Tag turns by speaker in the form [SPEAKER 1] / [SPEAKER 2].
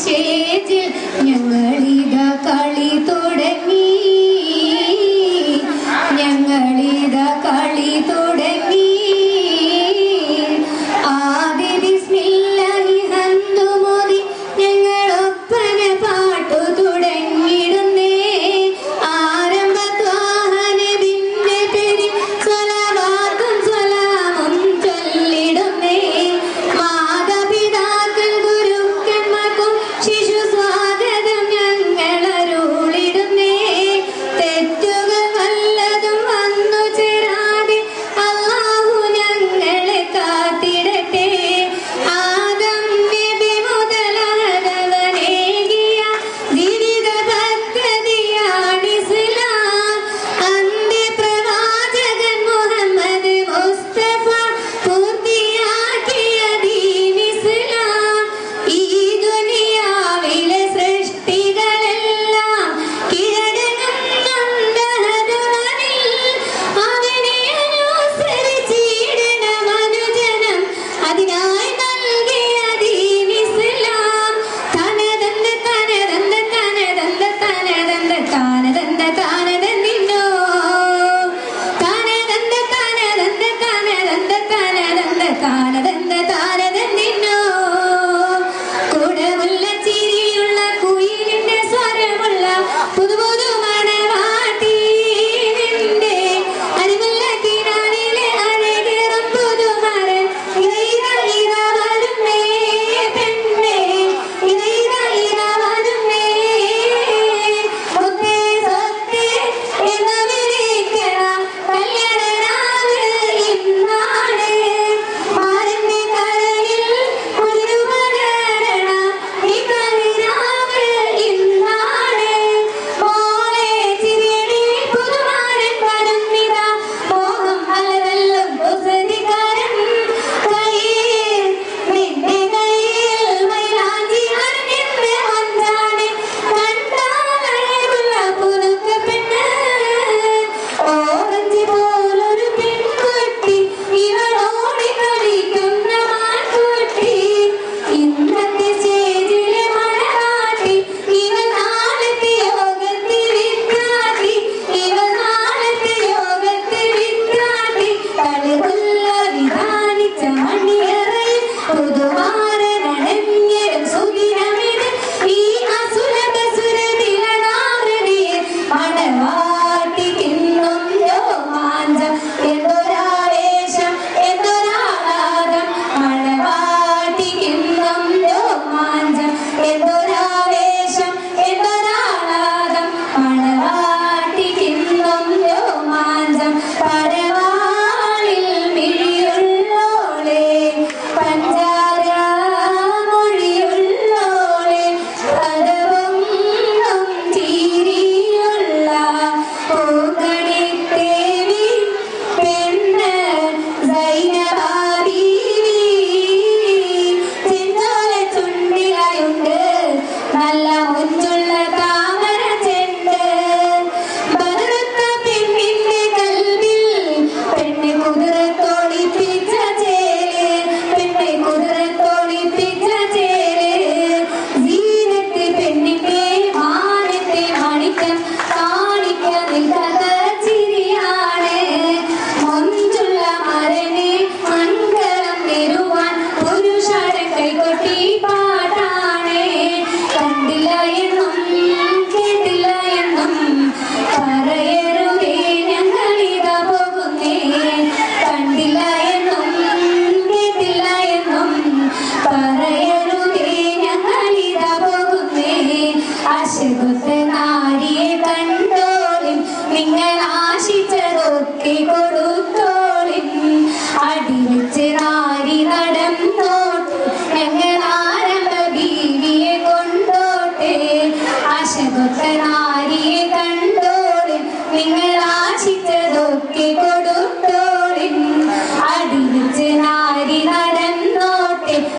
[SPEAKER 1] സ്റ്റേജിൽ ഞങ്ങളിതാ കളി തുടങ്ങി, ഞങ്ങളിതാ കളി തുടങ്ങി. ആദി ബിസ്മില്ലാഹി ഹംദു മോദി ഞങ്ങളൊപ്പന പാട്ടു തുടങ്ങിടുന്നേ. ആരംഭ ത്വാഹ നബിന്റെ പേരിൽ സ്വലവാത്തും സ്വലാമും ചൊല്ലിടുന്നേ. മാതാപിതാക്കൾ ഗുരുക്കന്മാർക്കും ശിശു സ്വാഗതം ഞങ്ങളരുളിടുന്നേ. തെറ്റുകൾ വല്ലതും വന്നു ചേരാതെ അല്ലാഹു ഞങ്ങളെ കാത്തിടട്ടെ. ആദം നബി മുതലായവനേകിയ ജീവിത പദ്ധതിയാണ് ഇസ്ലാം. അന്ത്യപ്രവാചകൻ മുഹമ്മദ് മുസ്തഫ പൂർത്തിയാക്കിയ ദീൻ ഇസ്ലാം. ഈ ദുനിയാവിലെ സൃഷ്ടികളെല്ലാം കീഴടങ്ങുന്നുണ്ട് ഹദവനിൽ. അവനെ അനുസരിച്ചിടണ മനുജനം അതിനായി നൽകിയ ദീൻ ഇസ്ലാം. തനതന്ത തനതന്ത തനതന്ത തനതന്ത താനതന്ത താനതന്നിന്നോ. താനതന്ത താനതന്ത താനതന്ത താനതന്ത താനതന്ത താനതന്നിന്നോ. കുടമുള്ള ചിരിയുള്ള കുയിലിന്റെ സ്വരമുള്ള പുതുപുതു മണവാട്ടി നിന്റെ അരിമുല്ല കിനാവിലെ അഴകേറും പുതുമരൻ. ഇതാ ഇതാ വരുന്നേ പെണ്ണേ, ഇതാ ഇതാ വരുന്നേ. മുത്തേ സ്വത്തേ എന്ന് വിളിക്കണം കല്യാണനാള് ഇന്നാണ്. മാരന്റെ കരയിൽ ഒരു പകരണം ഈ കല്യാണനാള് ഇന്നാണ്. മോളെ ചിരിയടി പുതുമാരൻ വരുന്നിതാ. മോഹം അലതല്ലും കുസൃതിക്കാരൻ കയ്യിൽ നിന്റെ കയ്യിൽ മൈലാഞ്ചി അണിഞ്ഞ മഞ്ചാണ്. കണ്ടാലഴകുള്ള പുതുക്ക പെണ്ണ് ഓറഞ്ച് പോലൊരു പെൺകുട്ടി, ഇവളോടി കളിക്കുന്ന മാൻകുട്ടി. ഇന്നത്തെ സ്റ്റേജിലെ മണവാട്ടി, ഇവൾ നാളത്തെ യോഗത്തിൽ വിദ്യാർത്ഥി, ഇവൾ നാളത്തെ യോഗത്തിൽ വിദ്യാർത്ഥി. കളികൊല്ല വിധാനിച്ച മണിയറയിൽ പുതുമാരനണഞ്ഞരും സുദിനമിത്. ഈ അസുലഭ സുരതിലനാവൃതിയിൽ മണവാട്ടിക്കിന്നും രോമാഞ്ചം. എന്തൊരാവേശം എന്തൊരാഹ്ലാദം, മണവാട്ടിക്കിന്നും രോമാഞ്ചം. എന്തൊരാവേശം എന്തൊരാഹ്ലാദം, മണവാട്ടിക്കിന്നും രോമാഞ്ചം. പരവാളിൽ മിഴിയുള്ളോളെ, പഞ്ചാര മൊഴിയുള്ളോളെ, പദവൊന്നും ചിരിയുള്ള പൂങ്കണിത്തേവി പെണ്ണ് സൈനബാ ബീവി. ചെഞ്ചോല ചുണ്ടിലായുണ്ട് നല്ല മുഞ്ചുള്ള താമര ചെണ്ട്. ബദറുത്ത പെണ്ണിന്റെ കൽവിൽ പെണ്ണെ കുതിരത്തോളിപ്പിച്ച ചേല്, പെണ്ണെ കുതിരത്തോളിപ്പിച്ച ചേല്. ജീനത്ത് പെണ്ണിന്റെ മാനത്തെ മാണിക്യം കാണിക്കാൻ നിൽക്കാത്ത ചിരിയാണ്. മൊഞ്ചുള്ള മരനെ മംഗളം നേരുവാൻ പുരുഷാരം കൈകൊട്ടി പാട്ടാണ്. കണ്ടില്ല എന്നും കേട്ടില്ല എന്നും പറയരുതേ ഞങ്ങളിതാ പോകുന്നേ. കണ്ടില്ല എന്നും കേട്ടില്ല എന്നും പറയരുതേ ഞങ്ങളിതാ പോകുന്നേ. ആശകൊത്ത നാരിയെ കണ്ടോളിൻ, നിങ്ങൾ ആശിച്ചതൊക്കെ കൊടുത്തോളിൻ. അടിവെച്ച് നാരി നടന്നോട്ട് ഞങ്ങൾ ആരംഭ ബീവിയെ കൊണ്ടോട്ടെ. ആശകൊത്ത